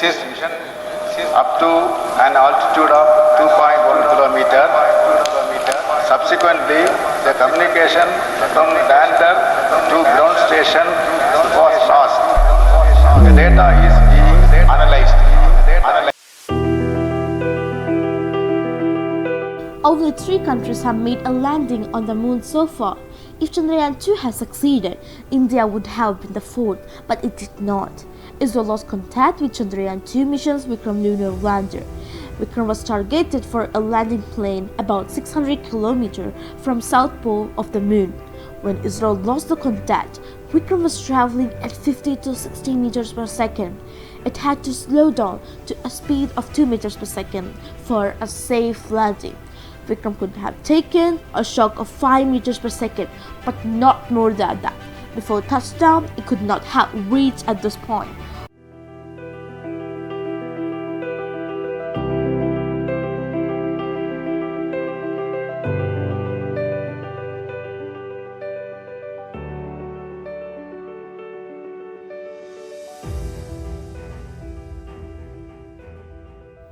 is up to an altitude of 2.1 kilometer. Subsequently, the communication from lander to ground station was lost. The data is being analyzed. Only 3 countries have made a landing on the moon so far. If Chandrayaan-2 had succeeded, India would have been the 4th, but it did not. Israel lost contact with Chandrayaan-2 mission's Vikram lunar lander. Vikram was targeted for a landing plane about 600 km from south pole of the moon. When Israel lost the contact, Vikram was traveling at 50 to 60 meters per second. It had to slow down to a speed of 2 meters per second for a safe landing. Vikram could have taken a shock of 5 meters per second, but not more than that. Before touchdown, it could not have reached at this point.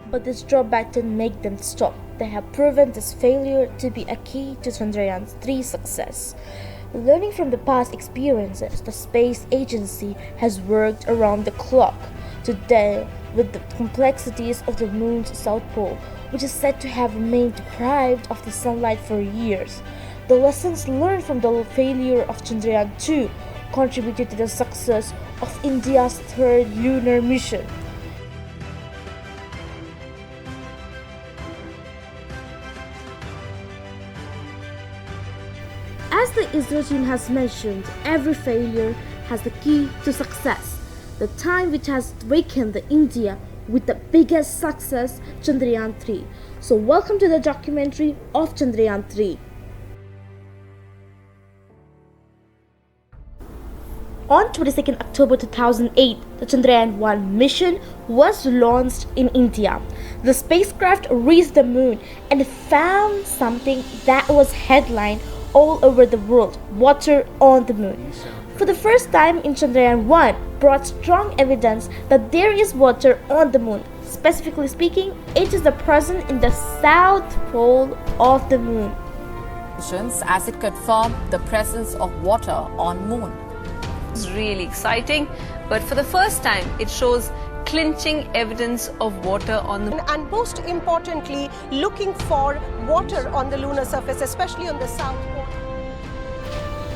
But this drawback didn't make them stop. They have proven this failure to be a key to Chandrayaan-3 success. Learning from the past experiences, the space agency has worked around the clock to deal with the complexities of the moon's south pole, which is said to have remained deprived of the sunlight for years. The lessons learned from the failure of Chandrayaan-2 contributed to the success of India's 3rd lunar mission. As the Israel team has mentioned, every failure has the key to success. The time which has awakened the India with the biggest success, Chandrayaan-3. So welcome to the documentary of Chandrayaan-3. On 22nd October 2008, the Chandrayaan-1 mission was launched in India. The spacecraft reached the moon and found something that was headlined all over the world: water on the moon. For the first time in Chandrayaan-1 brought strong evidence that there is water on the moon. Specifically speaking, it is present in the south pole of the moon. As it confirmed the presence of water on moon. It's really exciting, but for the first time it shows clinching evidence of water on the moon. And most importantly, looking for water on the lunar surface, especially on the south pole.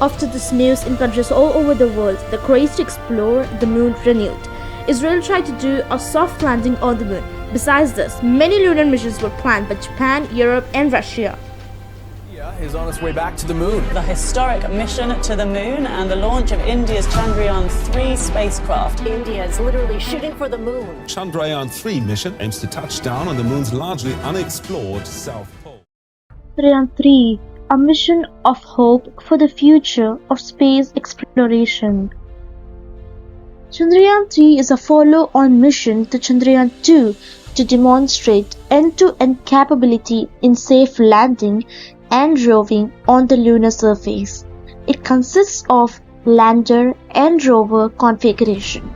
After this news in countries all over the world, the craze to explore the moon renewed. Israel tried to do a soft landing on the moon. Besides this, many lunar missions were planned by Japan, Europe and Russia. India is on its way back to the moon. The historic mission to the moon and the launch of India's Chandrayaan-3 spacecraft. India is literally shooting for the moon. Chandrayaan-3 mission aims to touch down on the moon's largely unexplored south pole. Chandrayaan-3, a mission of hope for the future of space exploration. Chandrayaan-3 is a follow-on mission to Chandrayaan-2 to demonstrate end-to-end capability in safe landing and roving on the lunar surface. It consists of lander and rover configuration.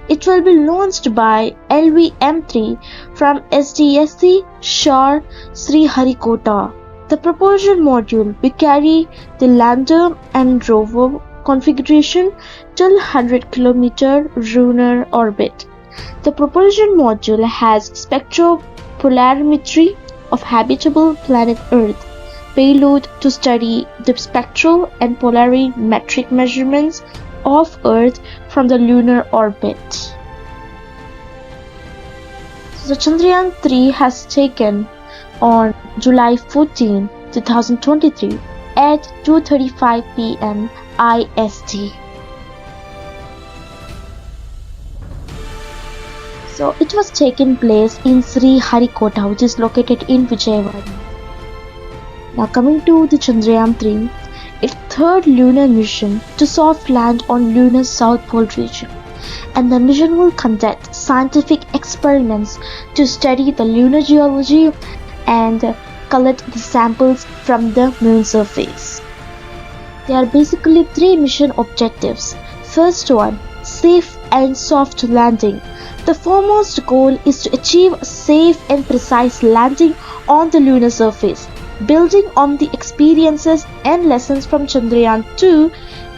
It will be launched by LVM-3 from SDSC Shar Sriharikota. The propulsion module will carry the lander and rover configuration till 100 km lunar orbit. The propulsion module has spectropolarimetry of habitable planet Earth, payload to study the spectral and polarimetric measurements of Earth from the lunar orbit. The Chandrayaan-3 has taken on July 14, 2023 at 2:35 p.m. IST. So it was taken place in Sriharikota, which is located in Vijayawada. Now coming to the Chandrayaan-3, its 3rd lunar mission to soft land on lunar south pole region, and the mission will conduct scientific experiments to study the lunar geology and collect the samples from the moon surface. There are basically 3 mission objectives. First one, safe and soft landing. The foremost goal is to achieve a safe and precise landing on the lunar surface. Building on the experiences and lessons from Chandrayaan-2,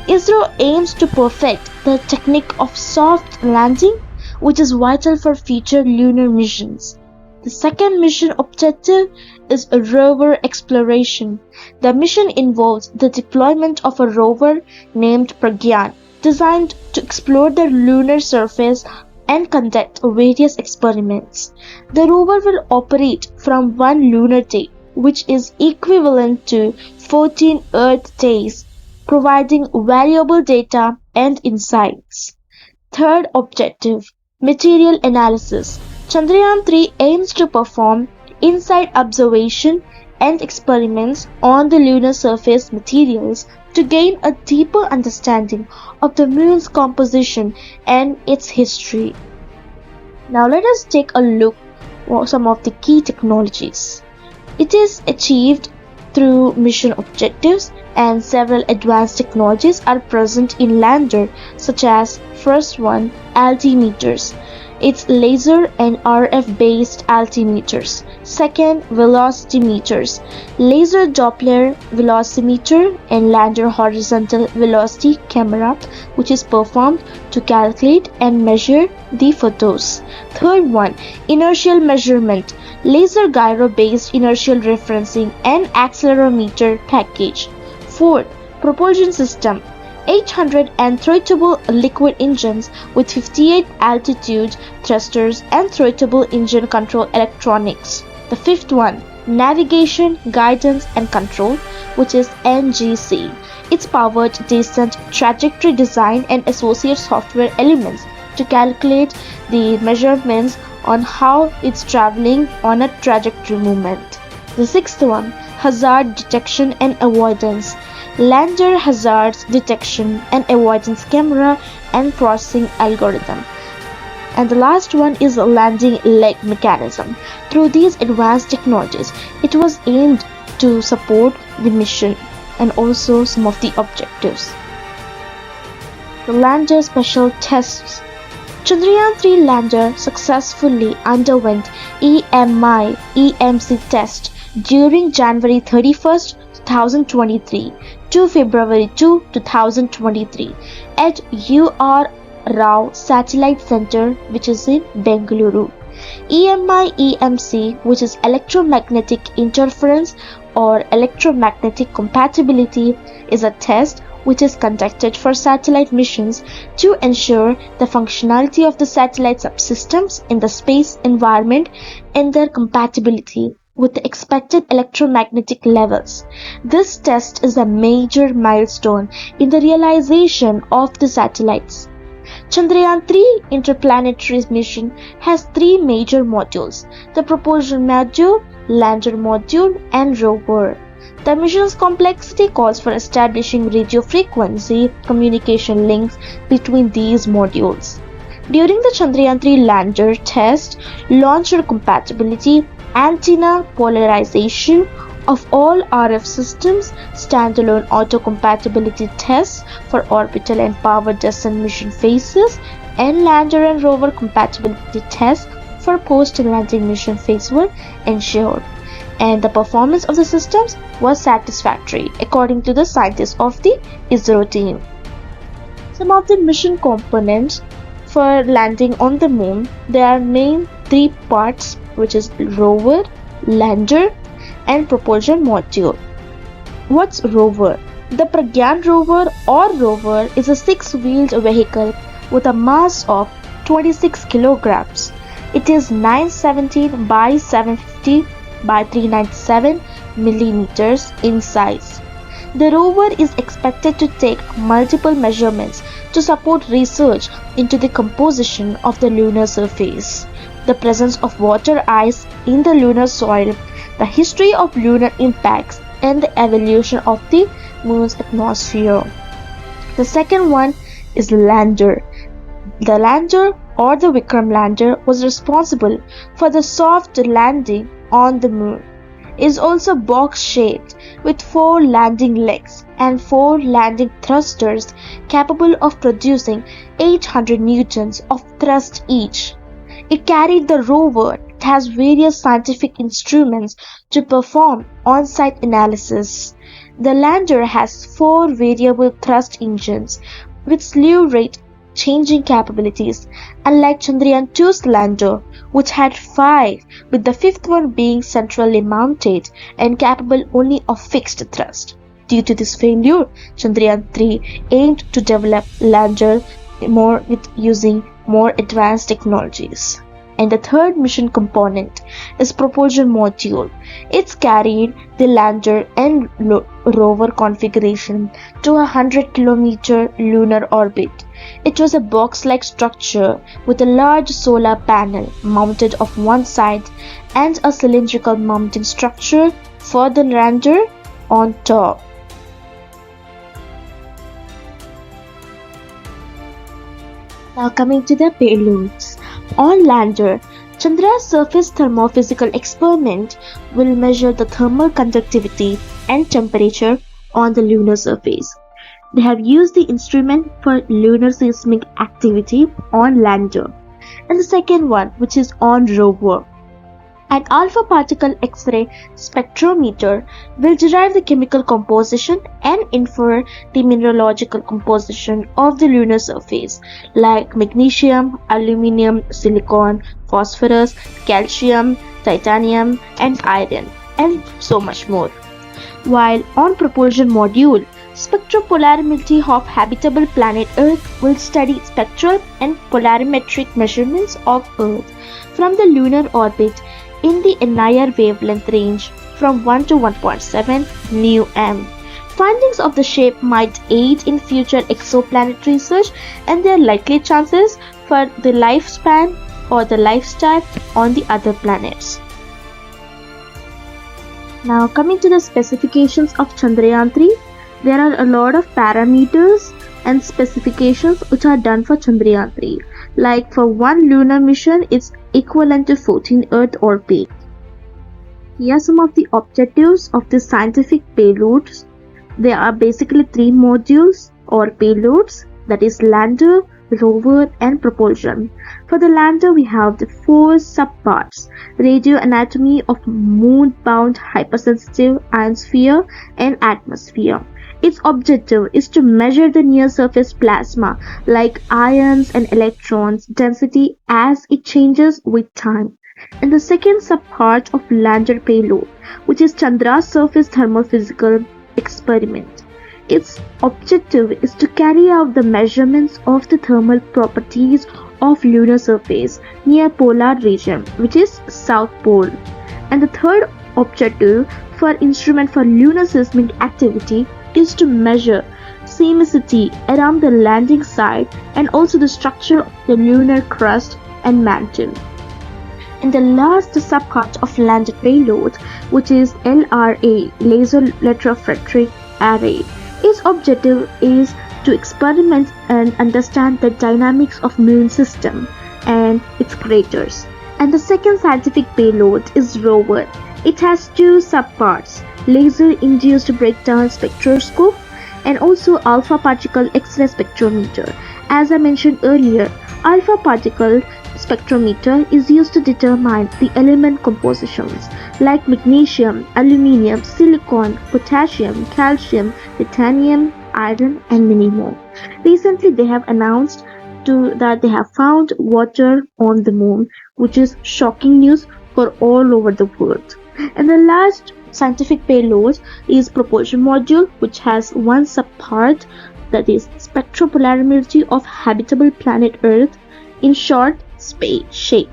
ISRO aims to perfect the technique of soft landing, which is vital for future lunar missions. The second mission objective is a rover exploration. The mission involves the deployment of a rover named Pragyan, designed to explore the lunar surface and conduct various experiments. The rover will operate from one lunar day, which is equivalent to 14 Earth days, providing valuable data and insights. Third objective, material analysis. Chandrayaan-3 aims to perform in-site observation and experiments on the lunar surface materials to gain a deeper understanding of the moon's composition and its history. Now let us take a look at some of the key technologies. It is achieved through mission objectives, and several advanced technologies are present in lander, such as first one, altimeters. It's laser and RF based altimeters. Second, velocity meters. Laser Doppler velocimeter and lander horizontal velocity camera, which is performed to calculate and measure the photos. Third one, inertial measurement. Laser gyro based inertial referencing and accelerometer package. Fourth, propulsion system. 800 and throttable liquid engines with 58 altitude thrusters and throttable engine control electronics. The fifth one, navigation, guidance and control, which is NGC. It's powered descent trajectory design and associate software elements to calculate the measurements on how it's traveling on a trajectory movement. The sixth one, hazard detection and avoidance. Lander hazards detection and avoidance camera and processing algorithm. And the last one is a landing leg mechanism. Through these advanced technologies, it was aimed to support the mission and also some of the objectives. The lander special tests. Chandrayaan-3 lander successfully underwent EMI/EMC test during January 31st, 2023 to February 2, 2023 at UR Rao Satellite Center, which is in Bengaluru. EMI/EMC, which is electromagnetic interference or electromagnetic compatibility, is a test which is conducted for satellite missions to ensure the functionality of the satellite subsystems in the space environment and their compatibility with the expected electromagnetic levels. This test is a major milestone in the realization of the satellites. Chandrayaan-3 interplanetary mission has three major modules: the propulsion module, lander module, and rover. The mission's complexity calls for establishing radio frequency communication links between these modules. During the Chandrayaan-3 lander test, launcher compatibility, antenna polarization of all RF systems, standalone auto-compatibility tests for orbital and power descent mission phases, and lander and rover compatibility tests for post-landing mission phase were ensured, and the performance of the systems was satisfactory according to the scientists of the ISRO team. Some of the mission components for landing on the moon, there are main three parts, which is rover, lander, and propulsion module. What's rover? The Pragyan rover or rover is a six-wheeled vehicle with a mass of 26 kilograms. It is 917 by 750 by 397 millimeters in size. The rover is expected to take multiple measurements to support research into the composition of the lunar surface, the presence of water ice in the lunar soil, the history of lunar impacts, and the evolution of the moon's atmosphere. The second one is lander. The lander or the Vikram lander was responsible for the soft landing on the moon. It is also box-shaped with 4 landing legs and 4 landing thrusters capable of producing 800 newtons of thrust each. It carried the rover. It has various scientific instruments to perform on-site analysis. The lander has 4 variable thrust engines with slew rate changing capabilities, unlike Chandrayaan-2's lander, which had 5, with the 5th one being centrally mounted and capable only of fixed thrust. Due to this failure, Chandrayaan-3 aimed to develop lander with using more advanced technologies. And the third mission component is propulsion module. It's carried the lander and rover configuration to a 100-kilometer lunar orbit. It was a box-like structure with a large solar panel mounted off one side and a cylindrical mounting structure for the lander on top. Now coming to the payloads. On lander, Chandra's surface thermophysical experiment will measure the thermal conductivity and temperature on the lunar surface. They have used the instrument for lunar seismic activity on lander. And the second one, which is on rover. An alpha particle X-ray spectrometer will derive the chemical composition and infer the mineralogical composition of the lunar surface, like magnesium, aluminium, silicon, phosphorus, calcium, titanium, and iron, and so much more. While on propulsion module, spectropolarimetry of habitable planet Earth will study spectral and polarimetric measurements of Earth from the lunar orbit in the NIR wavelength range from 1 to 1.7 μm. Findings of the shape might aid in future exoplanet research and their likely chances for the lifespan or the lifestyle on the other planets. Now coming to the specifications of Chandrayaan-3, there are a lot of parameters and specifications which are done for Chandrayaan-3. Like for one lunar mission, it's equivalent to 14 Earth orbit. Here are some of the objectives of the scientific payloads. There are basically 3 modules or payloads, that is lander, rover and propulsion. For the lander, we have the 4 subparts: radio anatomy of moon-bound hypersensitive ionosphere and atmosphere. Its objective is to measure the near-surface plasma like ions and electrons density as it changes with time. And the second subpart of lander payload, which is Chandra's surface thermophysical experiment. Its objective is to carry out the measurements of the thermal properties of lunar surface near polar region, which is South Pole. And the third objective for instrument for lunar seismic activity is to measure seismicity around the landing site and also the structure of the lunar crust and mantle. And the last subpart of lander payload, which is LRA, Laser Electrophoretic Array. Its objective is to experiment and understand the dynamics of moon system and its craters. And the second scientific payload is rover. It has 2 subparts: laser-induced breakdown spectroscope and also alpha particle X-ray spectrometer. As I mentioned earlier, alpha particle spectrometer is used to determine the element compositions like magnesium, aluminium, silicon, potassium, calcium, titanium, iron and many more. Recently they have announced that they have found water on the moon, which is shocking news for all over the world. And the last scientific payload is propulsion module, which has 1 subpart, that is spectropolarimetry of habitable planet Earth, in short SPACE.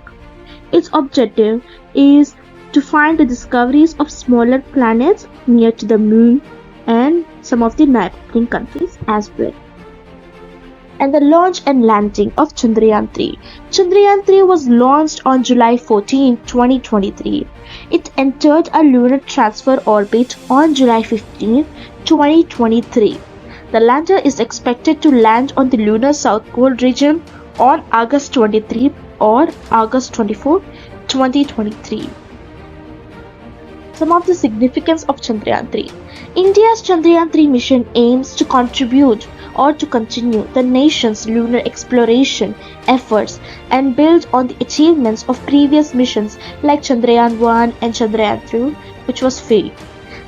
Its objective is to find the discoveries of smaller planets near to the moon and some of the neighboring countries as well. And the launch and landing of Chandrayaan-3. Chandrayaan-3 was launched on July 14, 2023. It entered a lunar transfer orbit on July 15, 2023. The lander is expected to land on the lunar South Pole region on August 23 or August 24, 2023. Some of the significance of Chandrayaan-3. India's Chandrayaan-3 mission aims to contribute or to continue the nation's lunar exploration efforts and build on the achievements of previous missions like Chandrayaan-1 and Chandrayaan-3, which was failed.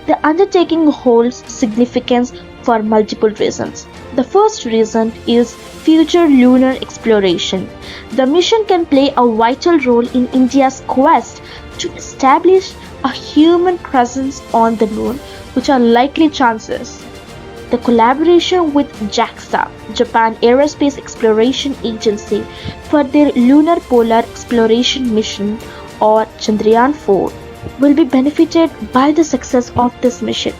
The undertaking holds significance for multiple reasons. The first reason is future lunar exploration. The mission can play a vital role in India's quest to establish a human presence on the moon, which are likely chances. The collaboration with JAXA, Japan Aerospace Exploration Agency, for their Lunar Polar Exploration Mission or Chandrayaan-4 will be benefited by the success of this mission.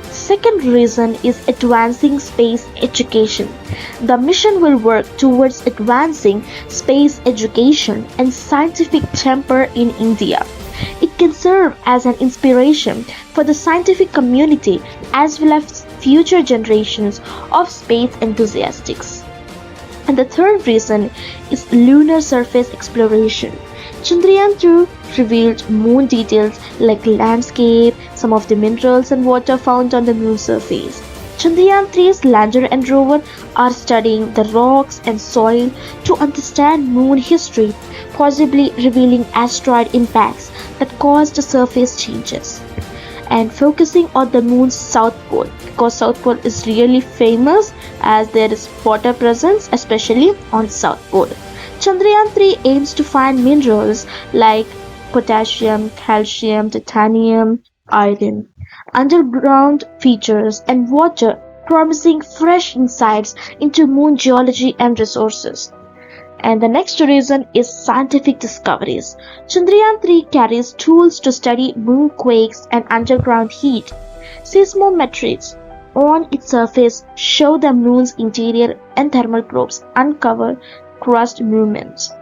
Second reason is advancing space education. The mission will work towards advancing space education and scientific temper in India. It can serve as an inspiration for the scientific community as well as future generations of space enthusiasts. And the third reason is lunar surface exploration. Chandrayaan-3 revealed moon details like landscape, some of the minerals and water found on the moon surface. Chandrayaan-3's lander and rover are studying the rocks and soil to understand moon history, possibly revealing asteroid impacts that caused surface changes. And focusing on the moon's south pole, because south pole is really famous as there is water presence, especially on south pole. Chandrayaan-3 aims to find minerals like potassium, calcium, titanium, iron, underground features, and water, promising fresh insights into moon geology and resources. And the next reason is scientific discoveries. Chandrayaan-3 carries tools to study moonquakes and underground heat. Seismometers on its surface show the moon's interior, and thermal probes uncover crust movements.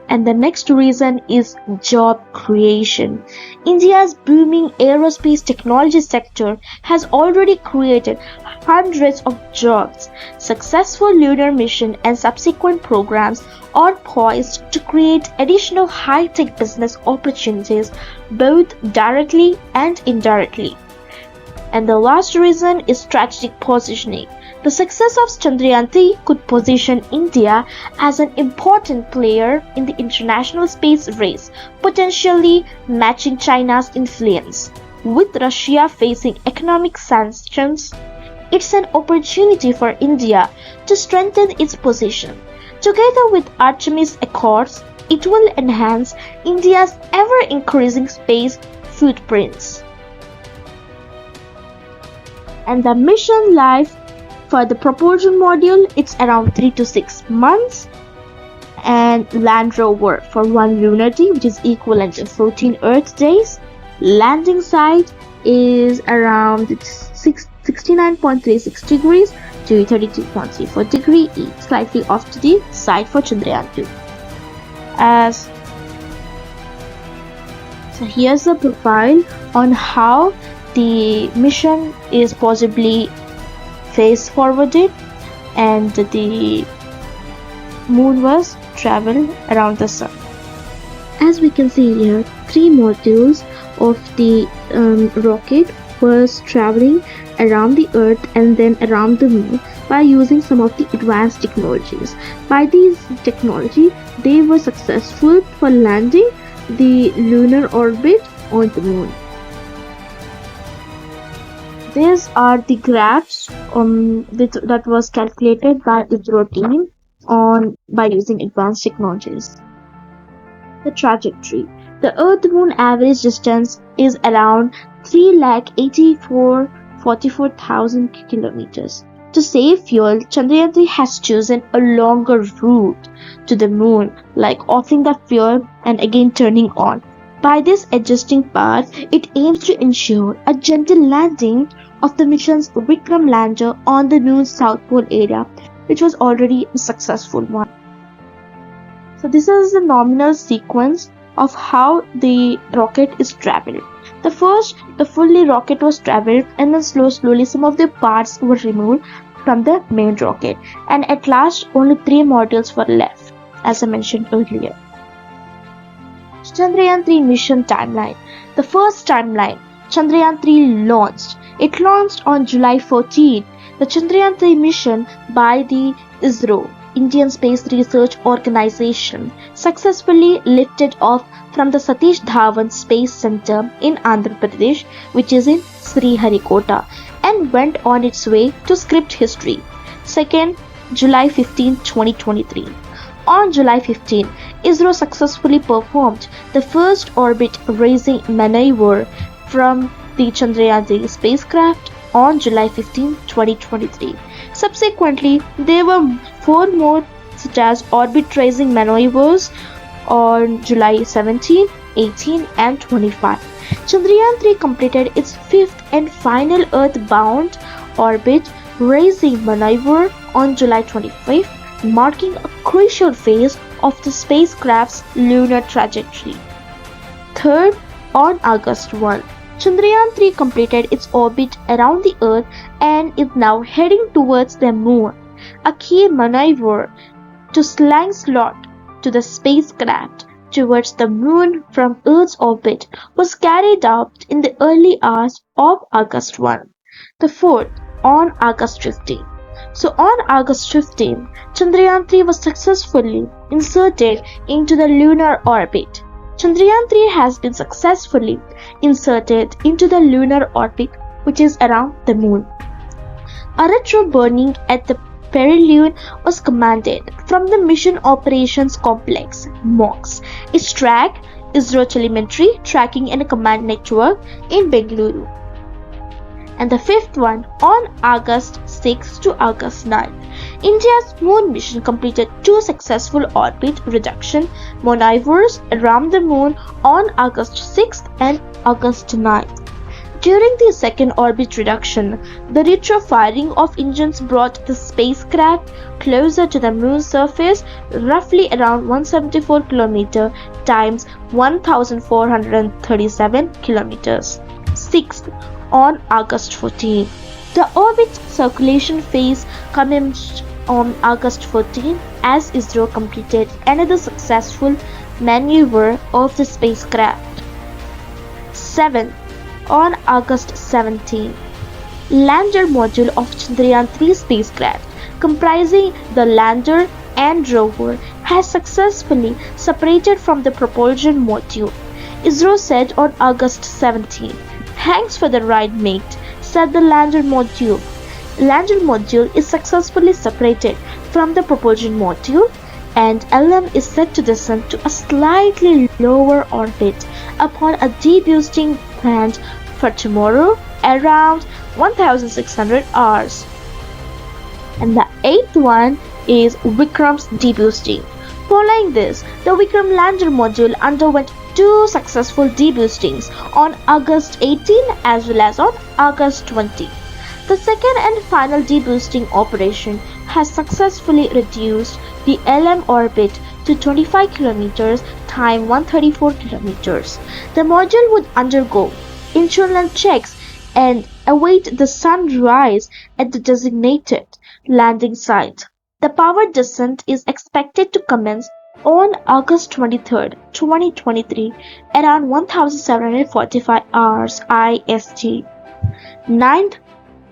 And the next reason is job creation. India's booming aerospace technology sector has already created hundreds of jobs. Successful lunar mission and subsequent programs are poised to create additional high-tech business opportunities both directly and indirectly. And the last reason is strategic positioning. The success of Chandrayaan-3 could position India as an important player in the international space race, potentially matching China's influence. With Russia facing economic sanctions, it's an opportunity for India to strengthen its position. Together with Artemis Accords, it will enhance India's ever-increasing space footprints. And the mission life for the propulsion module, it's around 3 to 6 months, and land rover for 1 lunar day, which is equivalent to 14 Earth days. Landing site is around 69.36 degrees to 32.34 degrees east, slightly off to the side for Chandrayaan-2. So here's the profile on how the mission is possibly face forwarded and the moon was traveled around the sun. As we can see here, 3 modules of the rocket was traveling around the earth and then around the moon by using some of the advanced technologies. By these technology, they were successful for landing the lunar orbit on the moon. These are the graphs that was calculated by ISRO team by using advanced technologies. The trajectory. The Earth-Moon average distance is around 3,84,44,000 kilometers. To save fuel, Chandrayaan-3 has chosen a longer route to the moon, like offering the fuel and again turning on. By this adjusting path, it aims to ensure a gentle landing of the mission's Vikram lander on the moon's south pole area, which was already a successful one. So this is the nominal sequence of how the rocket is traveled. The fully rocket was traveled, and then slowly some of the parts were removed from the main rocket, and at last only 3 modules were left, as I mentioned earlier. Chandrayaan-3 mission timeline. The first timeline, Chandrayaan-3 launched. It launched on July 14, The Chandrayaan-3 mission by the ISRO, Indian Space Research Organization, successfully lifted off from the Satish Dhawan Space Center in Andhra Pradesh, which is in Sriharikota, and went on its way to script history. 2nd July 15, 2023. On July 15, ISRO successfully performed the first orbit-raising maneuver from the Chandrayaan-3 spacecraft on July 15, 2023. Subsequently, there were 4 more such as orbit-raising maneuvers on July 17, 18 and 25. Chandrayaan-3 completed its 5th and final Earth-bound orbit-raising maneuver on July 25, marking a crucial phase of the spacecraft's lunar trajectory. 3rd, on August 1, Chandrayaan-3 completed its orbit around the Earth and is now heading towards the Moon. A key maneuver to slingshot to the spacecraft towards the Moon from Earth's orbit was carried out in the early hours of August 1. The 4th, on August 15. So on August 15, Chandrayaan-3 was successfully inserted into the lunar orbit. Chandrayaan-3 has been successfully inserted into the lunar orbit, which is around the Moon. A retro burning at the perihelion was commanded from the Mission Operations Complex (MOX), its track, ISRO Telemetry Tracking and Command Network in Bengaluru. And the 5th one, on August 6 to August 9. India's moon mission completed 2 successful orbit reduction maneuvers around the Moon on August 6th and August 9th. During the second orbit reduction, the retro-firing of engines brought the spacecraft closer to the Moon's surface, roughly around 174 km times 1437 km. 6th, on August 14. The orbit circulation phase commenced on August 14 as ISRO completed another successful maneuver of the spacecraft. 7. On August 17, lander module of Chandrayaan-3 spacecraft, comprising the lander and rover, has successfully separated from the propulsion module. ISRO said on August 17, "Thanks for the ride, mate," said the lander module. Lander module is successfully separated from the propulsion module, and LM is set to descend to a slightly lower orbit upon a deboosting planned for tomorrow around 1600 hours. And the 8th one is Vikram's deboosting. Following this, the Vikram lander module underwent 2 successful deboostings on August 18 as well as on August 20. The second and final deboosting operation has successfully reduced the LM orbit to 25 km time 134 km. The module would undergo internal checks and await the sunrise at the designated landing site. The powered descent is expected to commence on August 23, 2023 around 1745 hours IST. 9th,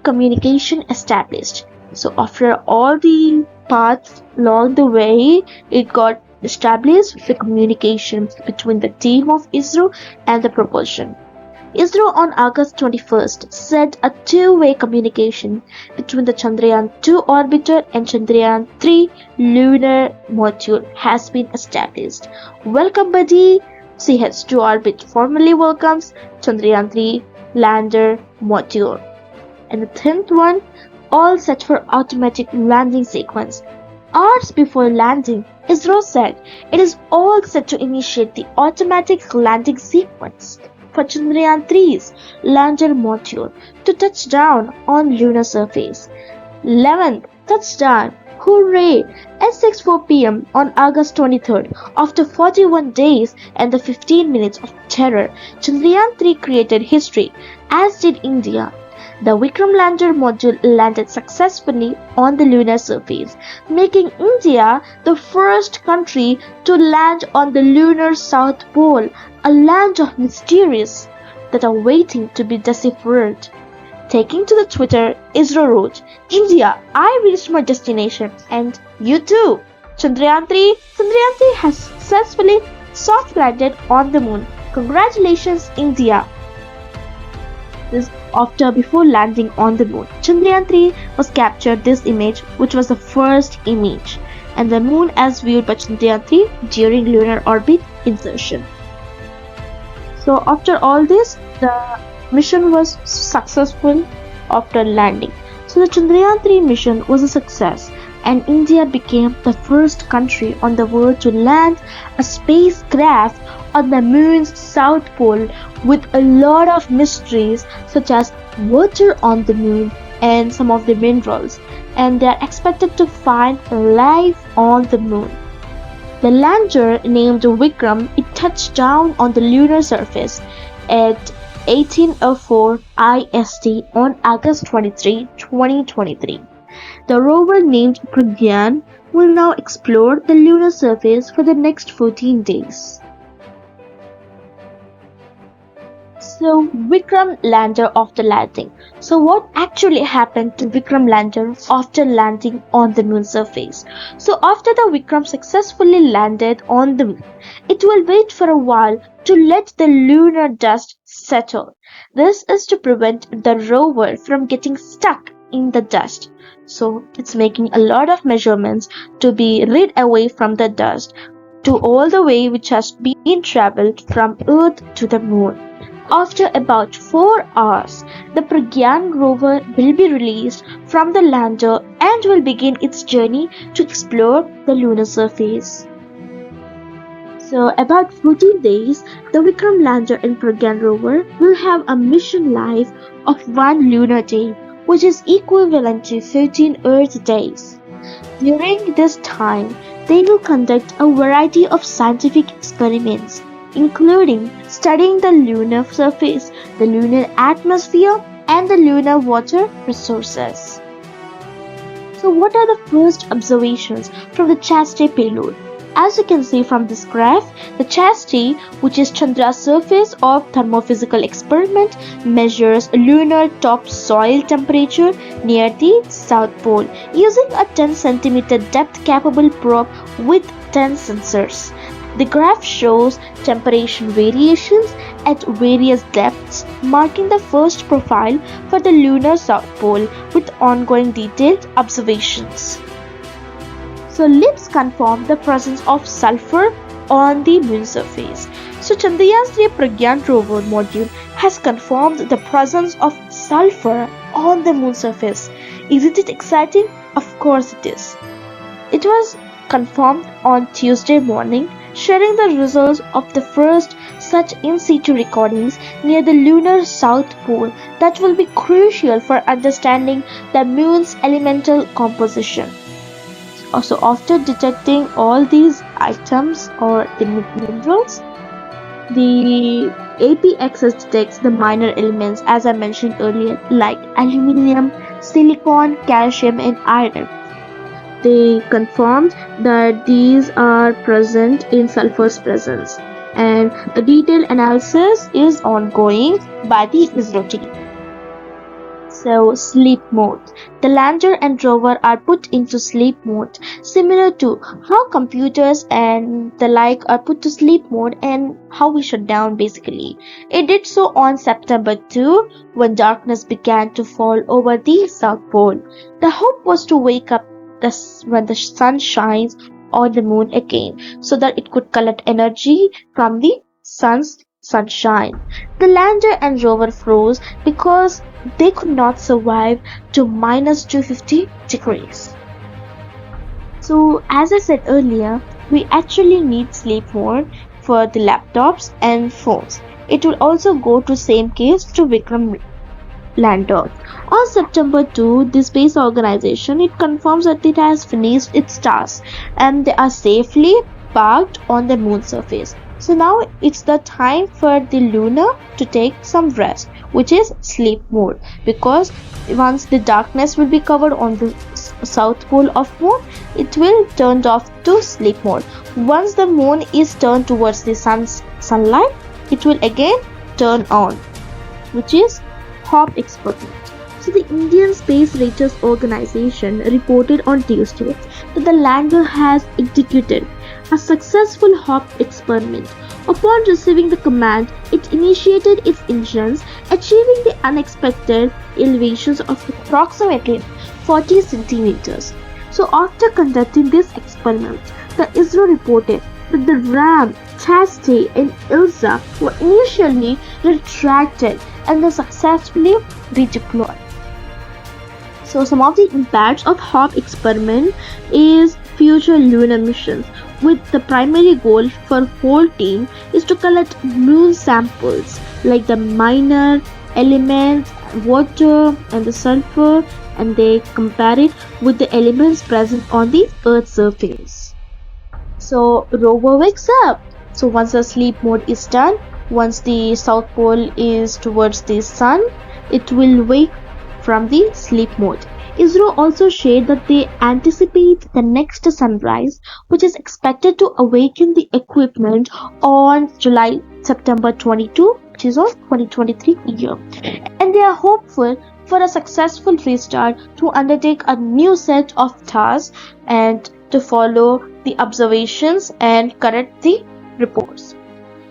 communication established. So after all the paths along the way, it got established the communications between the team of ISRO and the propulsion. ISRO on August 21st said a 2-way communication between the Chandrayaan-2 orbiter and Chandrayaan-3 lunar module has been established. Welcome, buddy! CH2 orbit formally welcomes Chandrayaan-3 lander module. And the 10th one, all set for automatic landing sequence. Hours before landing, ISRO said it is all set to initiate the automatic landing sequence for Chandrayaan-3's lander module to touch down on lunar surface. 11th, touchdown! Hooray! At 6:04 p.m. on August 23rd, after 41 days and the 15 minutes of terror, Chandrayaan-3 created history, as did India. The Vikram lander module landed successfully on the lunar surface, making India the first country to land on the lunar South Pole, a land of mysteries that are waiting to be deciphered. Taking to the Twitter, ISRO wrote, India, I reached my destination and you too. Chandrayaan-3 has successfully soft landed on the moon. Congratulations, India. This before landing on the moon. Chandrayaan-3 was captured this image, which was the first image, and the moon as viewed by Chandrayaan-3 during lunar orbit insertion. So after all this, the mission was successful after landing. So the Chandrayaan-3 mission was a success, and India became the first country on the world to land a spacecraft on the moon's south pole, with a lot of mysteries such as water on the moon and some of the minerals, and they are expected to find life on the moon. The lander named Vikram, it touched down on the lunar surface at 1804 IST on August 23, 2023. The rover named Pragyan will now explore the lunar surface for the next 14 days. So, Vikram lander after landing. So, what actually happened to Vikram lander after landing on the moon surface? So, after the Vikram successfully landed on the moon, it will wait for a while to let the lunar dust settle. This is to prevent the rover from getting stuck in the dust. So, it's making a lot of measurements to be rid away from the dust to all the way which has been traveled from Earth to the moon. After about 4 hours, the Pragyan rover will be released from the lander and will begin its journey to explore the lunar surface. So, about 14 days, the Vikram lander and Pragyan rover will have a mission life of 1 lunar day, which is equivalent to 13 Earth days. During this time, they will conduct a variety of scientific experiments, including studying the lunar surface, the lunar atmosphere, and the lunar water resources. So what are the first observations from the Chastity payload? As you can see from this graph, the Chastity, which is Chandra's surface of thermophysical experiment, measures lunar top soil temperature near the South Pole using a 10 cm depth capable probe with 10 sensors. The graph shows temperature variations at various depths, marking the first profile for the lunar South Pole with ongoing detailed observations. So let's confirm the presence of sulfur on the moon surface. So Chandrayaan-3 Pragyan rover module has confirmed the presence of sulfur on the moon surface. Isn't it exciting? Of course it is. It was confirmed on Tuesday morning, sharing the results of the first such in situ recordings near the lunar South Pole that will be crucial for understanding the moon's elemental composition. Also, after detecting all these items or the minerals, the APXS detects the minor elements, as I mentioned earlier, like aluminium, silicon, calcium, and iron. They confirmed that these are present in sulfur's presence, and the detailed analysis is ongoing by the ISRO team. So, sleep mode. The lander and rover are put into sleep mode, similar to how computers and the like are put to sleep mode and how we shut down basically. It did so on September 2 when darkness began to fall over the South Pole. The hope was to wake up when the sun shines on the moon again, so that it could collect energy from the sun's sunshine. The lander and rover froze because they could not survive to minus 250 degrees. So as I said earlier, we actually need sleep mode for the laptops and phones. It will also go to same case to Vikram lander. On September 2, the space organization, it confirms that it has finished its task and they are safely parked on the moon surface. So now it's the time for the lunar to take some rest, which is sleep mode, because once the darkness will be covered on the south pole of moon, it will turn off to sleep mode. Once the moon is turned towards the sunlight, it will again turn on, which is hop experiment. So the Indian Space Research Organization reported on Tuesday that the lander has executed a successful HOP experiment. Upon receiving the command, it initiated its engines, achieving the unexpected elevations of approximately 40 centimeters. So after conducting this experiment, the ISRO reported that the RAM, Chastity and ILSA were initially retracted and then successfully redeployed. So some of the impacts of HOP experiment is future lunar missions, with the primary goal for whole team is to collect moon samples like the minor elements, water and the sulfur, and they compare it with the elements present on the Earth's surface. So rover wakes up. So once the sleep mode is done, once the south pole is towards the sun, it will wake from the sleep mode. ISRO also shared that they anticipate the next sunrise, which is expected to awaken the equipment on September 22, which is on 2023 year. And they are hopeful for a successful restart to undertake a new set of tasks and to follow the observations and correct the reports.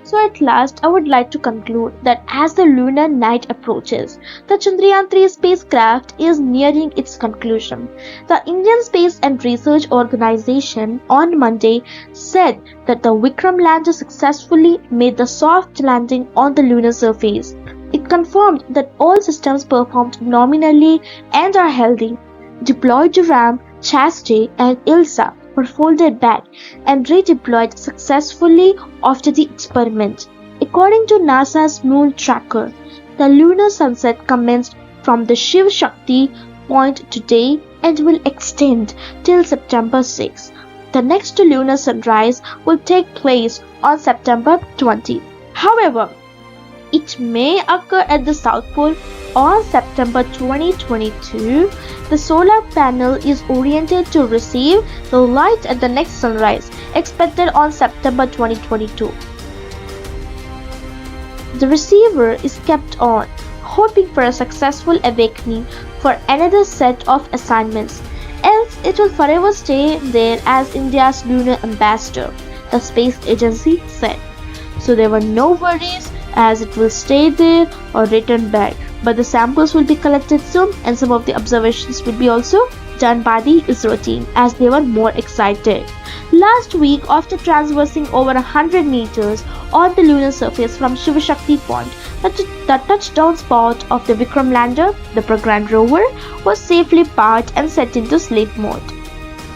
So at last, I would like to conclude that as the lunar night approaches, the Chandrayaan-3 spacecraft is nearing its conclusion. The Indian Space and Research Organization on Monday said that the Vikram lander successfully made the soft landing on the lunar surface. It confirmed that all systems performed nominally and are healthy. Deployed RAM, Chastity and ILSA were folded back and redeployed successfully after the experiment. According to NASA's moon tracker, the lunar sunset commenced from the Shiv Shakti point today and will extend till September 6. The next lunar sunrise will take place on September 20. However, it may occur at the South Pole on September 2022. The solar panel is oriented to receive the light at the next sunrise, expected on September 2022. The receiver is kept on, hoping for a successful awakening for another set of assignments. Else, it will forever stay there as India's lunar ambassador, the space agency said. So there were no worries as it will stay there or return back. But the samples will be collected soon and some of the observations will be also done by the ISRO team as they were more excited. Last week, after traversing over 100 meters on the lunar surface from Shiv Shakti point, the touchdown spot of the Vikram lander, the Pragyan rover, was safely parked and set into sleep mode.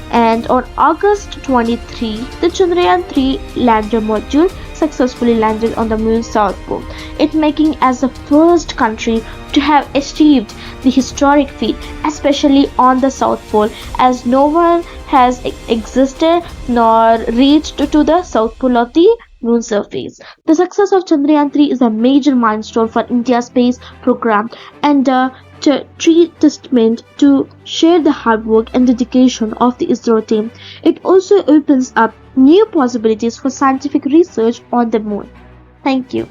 And on August 23, the Chandrayaan-3 lander module successfully landed on the moon's south pole, it making as the first country to have achieved the historic feat, especially on the south pole, as no one has existed nor reached to the south pole of the moon surface. The success of Chandrayaan-3 is a major milestone for India's space program and a testament to share the hard work and dedication of the ISRO team. It also opens up new possibilities for scientific research on the moon. Thank you.